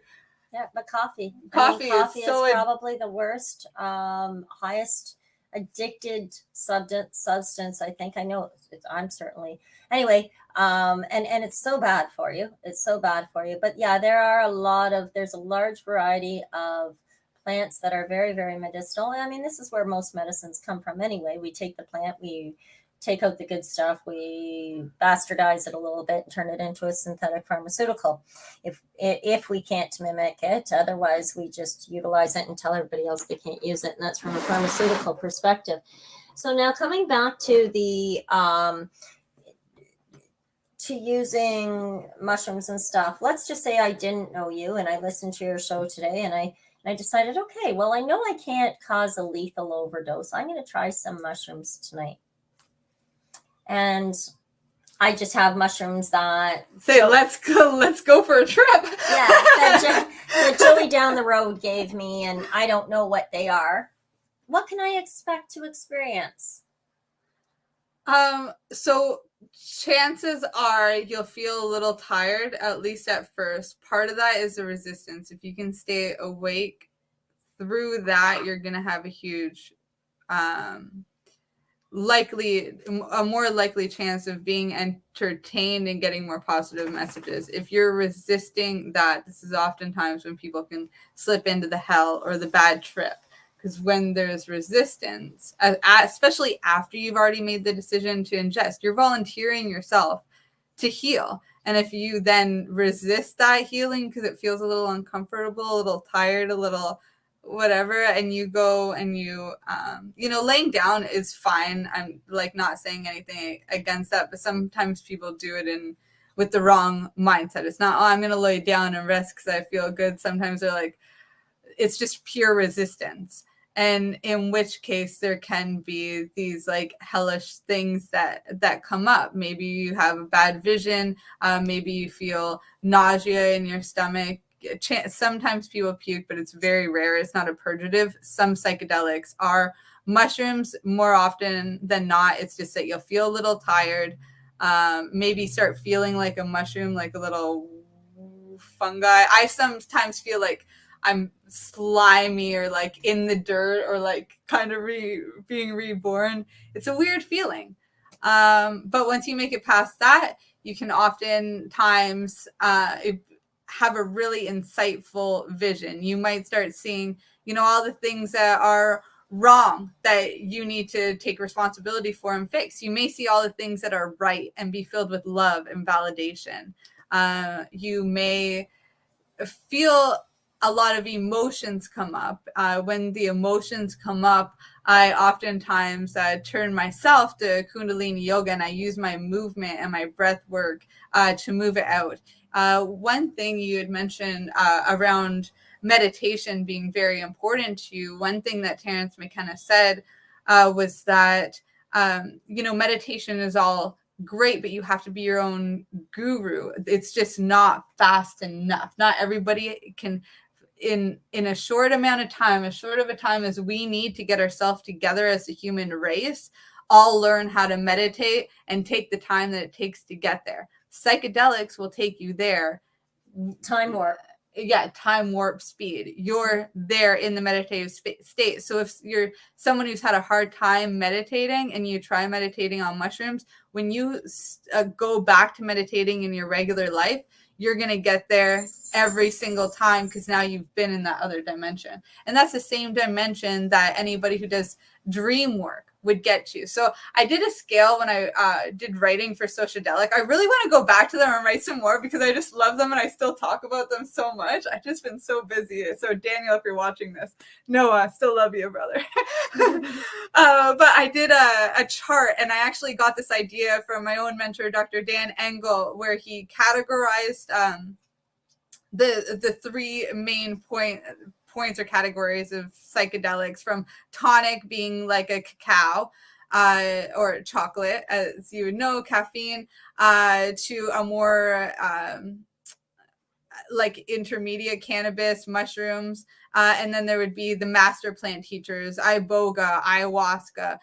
Yeah, but coffee. Coffee is probably the worst, highest addicted substance. I think I know. I'm certainly anyway. And it's so bad for you. It's so bad for you. But yeah, there's a large variety of plants that are very, very medicinal. I mean, this is where most medicines come from anyway. We take the plant, we take out the good stuff, we bastardize it a little bit and turn it into a synthetic pharmaceutical. If we can't mimic it, otherwise we just utilize it and tell everybody else they can't use it. And that's from a pharmaceutical perspective. So now coming back to the to using mushrooms and stuff, let's just say I didn't know you and I listened to your show today and I decided, okay, well, I know I can't cause a lethal overdose. I'm going to try some mushrooms tonight. And I just have mushrooms that say, let's go for a trip. Yeah, that Joey down the road gave me, and I don't know what they are. What can I expect to experience? So chances are you'll feel a little tired, at least at first. Part of that is the resistance. If you can stay awake through that, you're going to have a huge, a more likely chance of being entertained and getting more positive messages. If you're resisting that, this is oftentimes when people can slip into the hell or the bad trip. Because when there's resistance, especially after you've already made the decision to ingest, you're volunteering yourself to heal. And if you then resist that healing because it feels a little uncomfortable, a little tired, a little whatever, and you go and you laying down is fine. I'm like not saying anything against that, but sometimes people do it with the wrong mindset. It's not, I'm going to lay down and rest because I feel good. Sometimes they're like, it's just pure resistance. And in which case there can be these like hellish things that come up. Maybe you have a bad vision. Maybe you feel nausea in your stomach. Sometimes people puke, but it's very rare. It's not a purgative. Some psychedelics are mushrooms. More often than not, it's just that you'll feel a little tired. Maybe start feeling like a mushroom, like a little fungi. I sometimes feel like I'm slimy or like in the dirt or like kind of being reborn. It's a weird feeling. But once you make it past that, you can oftentimes have a really insightful vision. You might start seeing, all the things that are wrong that you need to take responsibility for and fix. You may see all the things that are right and be filled with love and validation. You may feel a lot of emotions come up. When the emotions come up, I oftentimes turn myself to Kundalini yoga, and I use my movement and my breath work to move it out. One thing you had mentioned around meditation being very important to you, one thing that Terence McKenna said was that, meditation is all great, but you have to be your own guru. It's just not fast enough. Not everybody can, in a short amount of time, as short of a time as we need to get ourselves together as a human race, all learn how to meditate and take the time that it takes to get there. Psychedelics will take you there. Time warp. Yeah, time warp speed. You're there in the meditative state. So if you're someone who's had a hard time meditating and you try meditating on mushrooms, when you go back to meditating in your regular life, you're going to get there every single time because now you've been in that other dimension. And that's the same dimension that anybody who does dream work would get you. So I did a scale when I did writing for Sociadelic. I really want to go back to them and write some more because I just love them and I still talk about them so much. I've just been so busy. So Daniel, if you're watching this, Noah, still love you, brother. But I did a chart, and I actually got this idea from my own mentor, Dr. Dan Engel, where he categorized the three main points or categories of psychedelics, from tonic being like a cacao or chocolate, as you would know, caffeine, to a more like intermediate cannabis, mushrooms, and then there would be the master plant teachers, iboga, ayahuasca,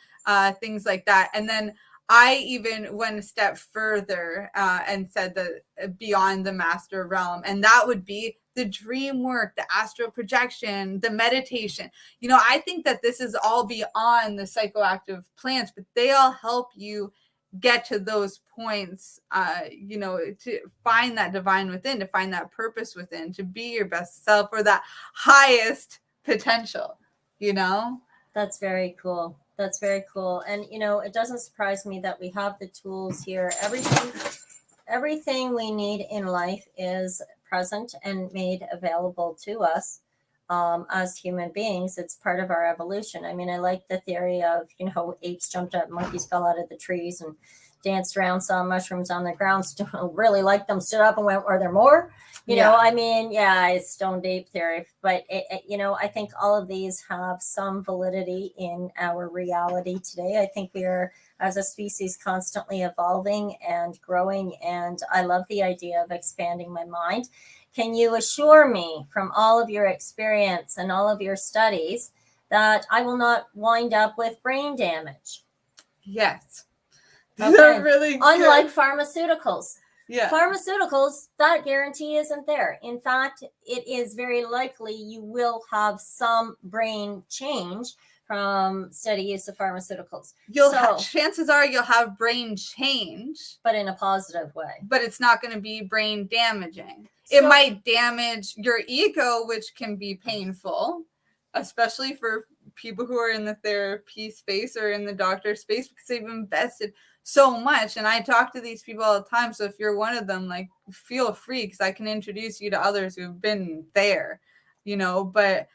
things like that. And then I even went a step further and said that beyond the master realm, and that would be the dream work, the astral projection, the meditation. I think that this is all beyond the psychoactive plants, but they all help you get to those points, to find that divine within, to find that purpose within, to be your best self or that highest potential, That's very cool. That's very cool. And, it doesn't surprise me that we have the tools here. Everything we need in life is present and made available to us as human beings. It's part of our evolution. I mean, I like the theory of, apes jumped up, monkeys fell out of the trees and danced around, saw mushrooms on the ground, really liked them, stood up and went, "Are there more?" It's stoned ape theory. But, I think all of these have some validity in our reality today. I think we are, as a species, constantly evolving and growing. And I love the idea of expanding my mind. Can you assure me, from all of your experience and all of your studies, that I will not wind up with brain damage? Yes. Okay. They're really good. Unlike pharmaceuticals. Yeah. Pharmaceuticals, that guarantee isn't there. In fact, it is very likely you will have some brain change from steady use of pharmaceuticals. Chances are you'll have brain change, but in a positive way. But it's not going to be brain damaging. It might damage your ego, which can be painful, especially for people who are in the therapy space or in the doctor space, because they've invested so much. And I talk to these people all the time. So if you're one of them, like, feel free, because I can introduce you to others who've been there, but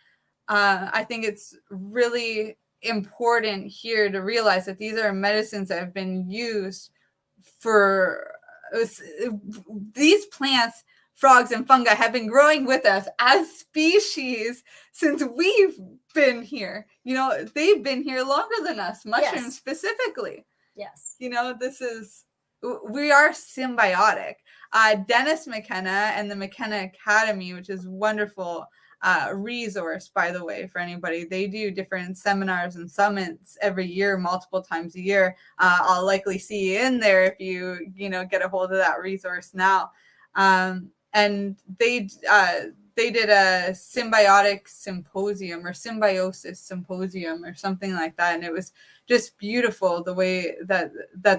I think it's really important here to realize that these are medicines that have been used for these plants. Frogs and fungi have been growing with us as species since we've been here. They've been here longer than us, mushrooms specifically. Yes. We are symbiotic. Dennis McKenna and the McKenna Academy, which is wonderful resource, by the way, for anybody. They do different seminars and summits every year, multiple times a year. I'll likely see you in there if you get a hold of that resource now. And they did a symbiotic symposium or symbiosis symposium or something like that. And it was just beautiful the way that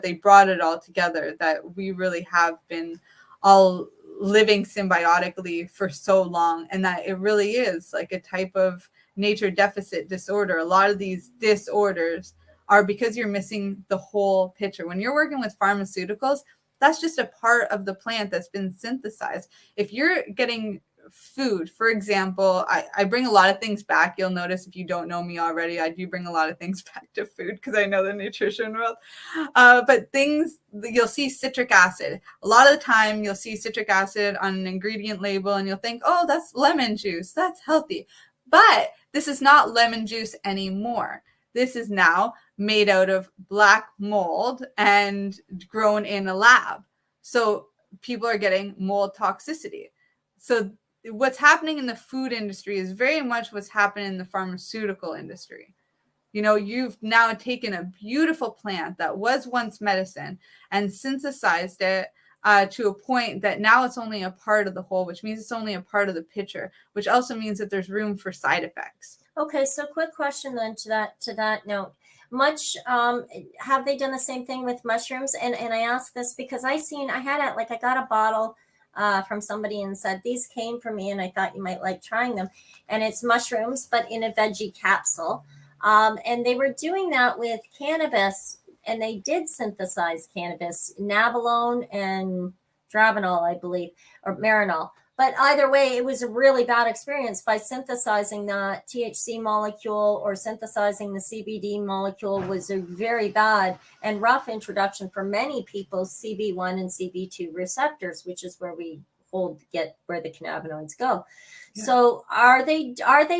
they brought it all together, that we really have been all living symbiotically for so long, and that it really is like a type of nature deficit disorder. A lot of these disorders are because you're missing the whole picture. When you're working with pharmaceuticals, that's just a part of the plant that's been synthesized. If you're getting food, for example, I bring a lot of things back. You'll notice, if you don't know me already, I do bring a lot of things back to food because I know the nutrition world. But things, you'll see citric acid. A lot of the time you'll see citric acid on an ingredient label and you'll think, oh, that's lemon juice, that's healthy. But this is not lemon juice anymore. This is now made out of black mold and grown in a lab. So people are getting mold toxicity. So what's happening in the food industry is very much what's happening in the pharmaceutical industry. You've now taken a beautiful plant that was once medicine and synthesized it to a point that now it's only a part of the whole, which means it's only a part of the picture, which also means that there's room for side effects. Okay, so quick question then to that note. Have they done the same thing with mushrooms? And I ask this because I got a bottle from somebody and said, these came from me and I thought you might like trying them. And it's mushrooms, but in a veggie capsule. And they were doing that with cannabis, and they did synthesize cannabis, nabilone and dronabinol, I believe, or marinol. But either way, it was a really bad experience by synthesizing the THC molecule or synthesizing the CBD molecule was a very bad and rough introduction for many people's CB1 and CB2 receptors, which is where where the cannabinoids go. Yeah. So are they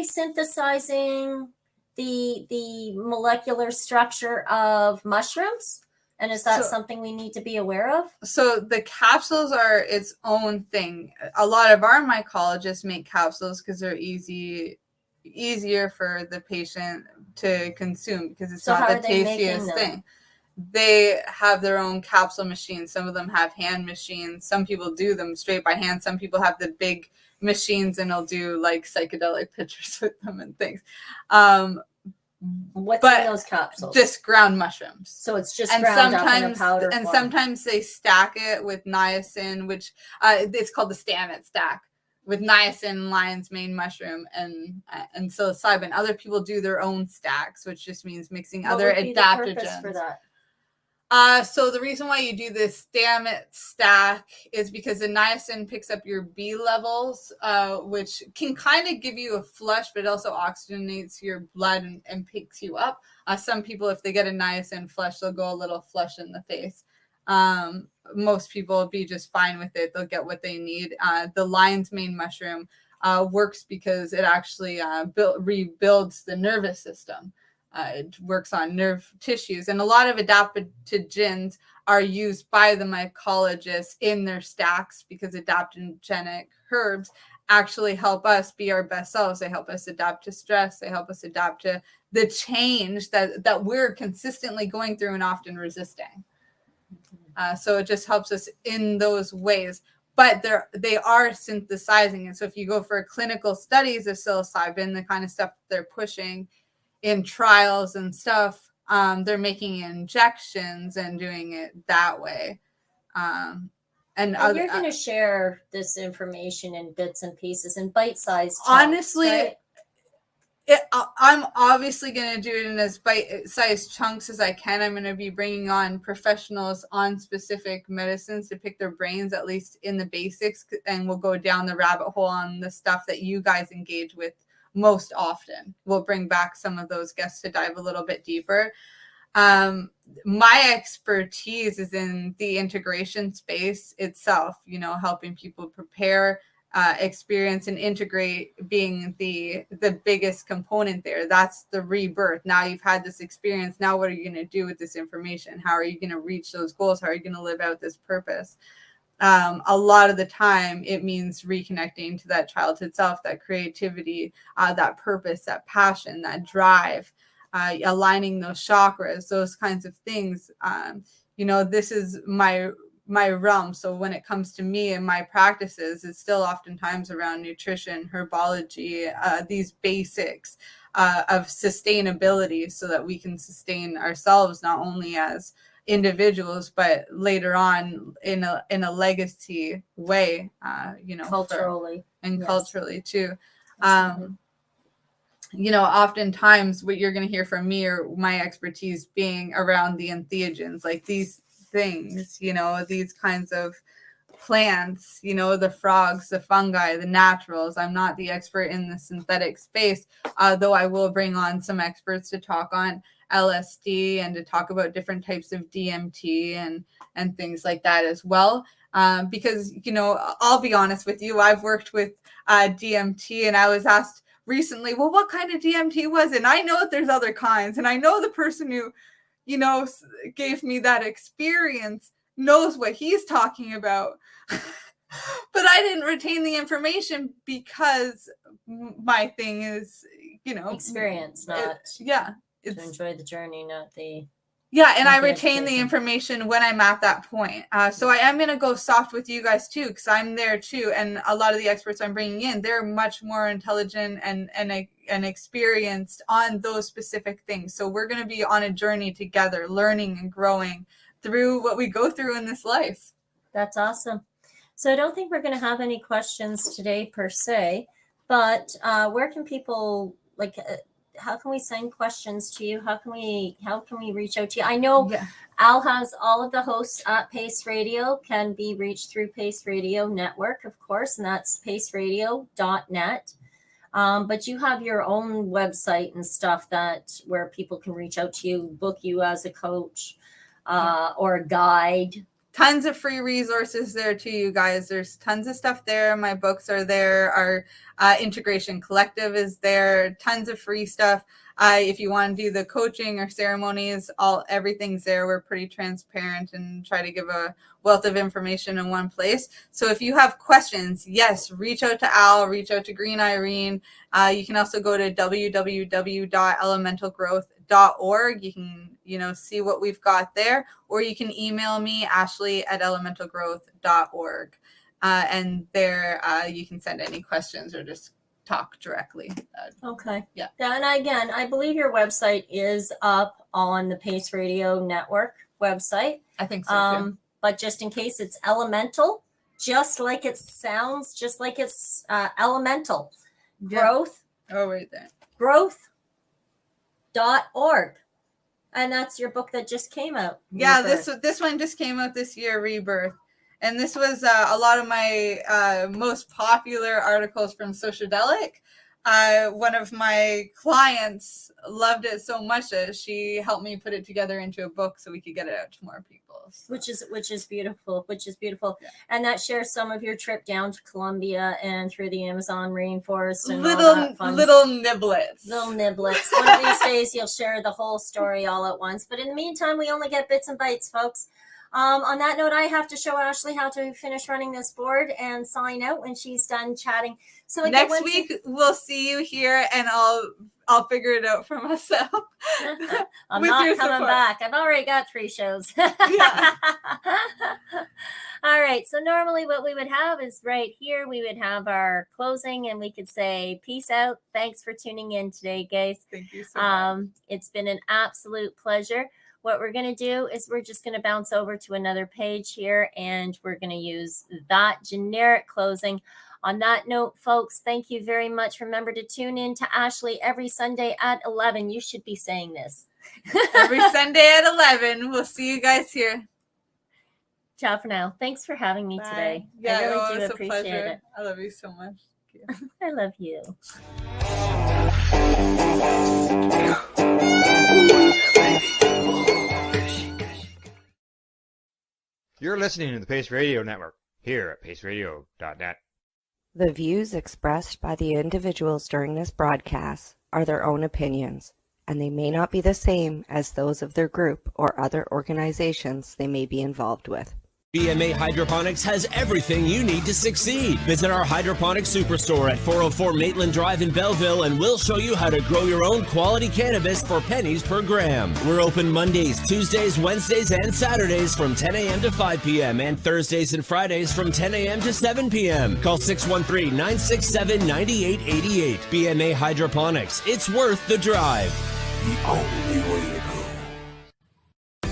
synthesizing the molecular structure of mushrooms? And is that something we need to be aware of? So the capsules are its own thing. A lot of our mycologists make capsules because they're easier for the patient to consume because it's not the tastiest thing. They have their own capsule machines. Some of them have hand machines. Some people do them straight by hand. Some people have the big machines and they'll do like psychedelic pictures with them and things. What's in those capsules? Just ground mushrooms. So it's just ground up in a powder form. form. Sometimes they stack it with niacin, which it's called the Stammet stack, with niacin, lion's mane mushroom, and psilocybin. Other people do their own stacks, which just means mixing other adaptogens. What would be the purpose for that? So the reason why you do this Stammet stack is because the niacin picks up your B levels, which can kind of give you a flush, but it also oxygenates your blood and picks you up. Some people, if they get a niacin flush, they'll go a little flush in the face. Most people will be just fine with it. They'll get what they need. The lion's mane mushroom works because it actually rebuilds the nervous system. It works on nerve tissues, and a lot of adaptogens are used by the mycologists in their stacks because adaptogenic herbs actually help us be our best selves. They help us adapt to stress. They help us adapt to the change that we're consistently going through and often resisting. So it just helps us in those ways. But they are synthesizing it. So if you go for clinical studies of psilocybin, the kind of stuff they're pushing in trials and stuff, they're making injections and doing it that way. And you're going to share this information in bits and pieces and bite-sized chunks, honestly, right? I'm obviously going to do it in as bite-sized chunks as I can. I'm going to be bringing on professionals on specific medicines to pick their brains, at least in the basics, and we'll go down the rabbit hole on the stuff that you guys engage with most often. We'll bring back some of those guests to dive a little bit deeper. My expertise is in the integration space itself, helping people prepare, experience, and integrate being the biggest component there. That's the rebirth. Now you've had this experience. Now what are you going to do with this information? How are you going to reach those goals? How are you going to live out this purpose? A lot of the time it means reconnecting to that childhood self, that creativity, that purpose, that passion, that drive, aligning those chakras, those kinds of things. This is my realm. So when it comes to me and my practices, it's still oftentimes around nutrition, herbology, these basics of sustainability so that we can sustain ourselves, not only as individuals, but later on in a legacy way, culturally culturally too. Oftentimes what you're going to hear from me or my expertise being around the entheogens, like these things, these kinds of plants, the frogs, the fungi, the naturals. I'm not the expert in the synthetic space, though I will bring on some experts to talk on LSD and to talk about different types of DMT and things like that as well. Because, I'll be honest with you, I've worked with DMT and I was asked recently, well, what kind of DMT was it? And I know that there's other kinds, and I know the person who, you know, gave me that experience knows what he's talking about. But I didn't retain the information because my thing is, you know, experience, not to enjoy the journey, not the. Yeah, and I retain the information when I'm at that point. So I am going to go soft with you guys too, because I'm there too. And a lot of the experts I'm bringing in, they're much more intelligent and experienced on those specific things. So we're going to be on a journey together, learning and growing through what we go through in this life. That's awesome. So I don't think we're going to have any questions today per se, but where can people how can we send questions to you? How can we reach out to you? I know Al has all of the hosts at Pace Radio can be reached through Pace Radio Network, of course, and that's paceradio.net. But you have your own website and stuff where people can reach out to you, book you as a coach or a guide. Tons of free resources there too, you guys. There's tons of stuff there. My books are there. Our Integration Collective is there. Tons of free stuff. If you want to do the coaching or ceremonies, everything's there. We're pretty transparent and try to give a wealth of information in one place. So if you have questions, yes, reach out to Al, reach out to Green Irene. You can also go to www.elementalgrowth.org. You can, see what we've got there, or you can email me, ashley@elementalgrowth.org. And there you can send any questions or just talk directly. Okay. Yeah. And again, I believe your website is up on the Pace Radio Network website. I think so too. But just in case, it's Elemental, just like it sounds, just like it's elemental. Yeah. Growth. Oh, right there. Growth.org. And that's your book that just came out. Yeah, this one just came out this year, Rebirth. And this was a lot of my most popular articles from Sociodelic. One of my clients loved it so much that she helped me put it together into a book so we could get it out to more people. Which is beautiful. Yeah. And that shares some of your trip down to Colombia and through the Amazon rainforest and little all that fun niblets. Little niblets. One of these days you'll share the whole story all at once. But in the meantime, we only get bits and bytes, folks. On that note, I have to show Ashley how to finish running this board and sign out when she's done chatting. So next week we'll see you here, and I'll figure it out for myself. I'm not coming back. I've already got 3 shows. Yeah. All right. So normally what we would have is right here, we would have our closing and we could say, peace out. Thanks for tuning in today, guys. Thank you so much. It's been an absolute pleasure. What we're going to do is we're just going to bounce over to another page here and we're going to use that generic closing. On that note, folks, thank you very much. Remember to tune in to Ashley every Sunday at 11. You should be saying this. Every Sunday at 11. We'll see you guys here. Ciao for now. Thanks for having me today. Yeah, I really do it's appreciate a pleasure. it. I love you so much. I love you. You're listening to the Pace Radio Network here at paceradio.net. The views expressed by the individuals during this broadcast are their own opinions, and they may not be the same as those of their group or other organizations they may be involved with. BMA Hydroponics has everything you need to succeed. Visit our hydroponics superstore at 404 Maitland Drive in Belleville and we'll show you how to grow your own quality cannabis for pennies per gram. We're open Mondays, Tuesdays, Wednesdays, and Saturdays from 10 a.m. to 5 p.m. and Thursdays and Fridays from 10 a.m. to 7 p.m. Call 613-967-9888. BMA Hydroponics. It's worth the drive. The only way to go.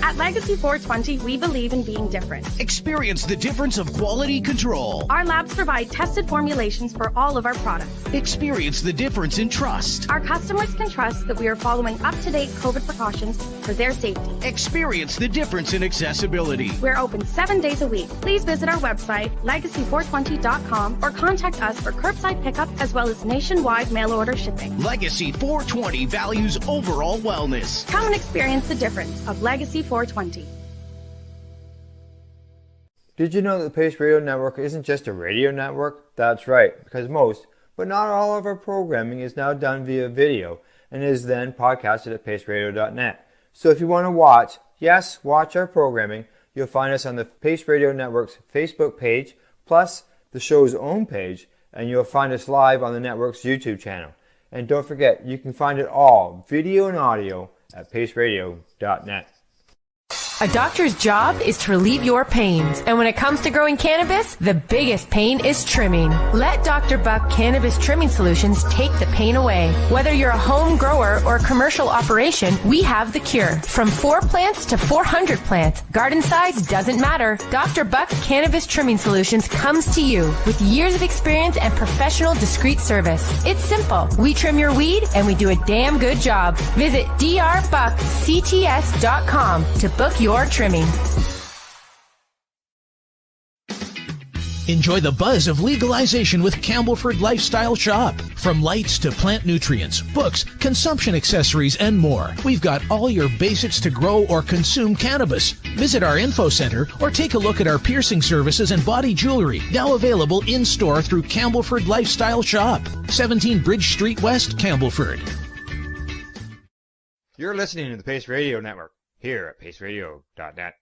At Legacy 420, we believe in being different. Experience the difference of quality control. Our labs provide tested formulations for all of our products. Experience the difference in trust. Our customers can trust that we are following up-to-date COVID precautions for their safety. Experience the difference in accessibility. We're open 7 days a week. Please visit our website, legacy420.com, or contact us for curbside pickup as well as nationwide mail order shipping. Legacy 420 values overall wellness. Come and experience the difference of Legacy 420. Did you know that the Pace Radio Network isn't just a radio network? That's right, because most but not all of our programming is now done via video and is then podcasted at paceradio.net. So if you want to watch our programming, you'll find us on the Pace Radio Network's Facebook page, plus the show's own page, and you'll find us live on the network's YouTube channel. And don't forget, you can find it all, video and audio, at paceradio.net. A doctor's job is to relieve your pains, and when it comes to growing cannabis, the biggest pain is trimming. Let Dr. Buck Cannabis Trimming Solutions take the pain away. Whether you're a home grower or a commercial operation, we have the cure. From 4 plants to 400 plants, garden size doesn't matter. Dr. Buck Cannabis Trimming Solutions comes to you with years of experience and professional discreet service. It's simple. We trim your weed, and we do a damn good job. Visit drbuckcts.com to book your trimming. Enjoy the buzz of legalization with Campbellford Lifestyle Shop. From lights to plant nutrients, books, consumption accessories, and more, we've got all your basics to grow or consume cannabis. Visit our info center or take a look at our piercing services and body jewelry, now available in-store through Campbellford Lifestyle Shop, 17 Bridge Street West, Campbellford. You're listening to the Pace Radio Network, here at paceradio.net.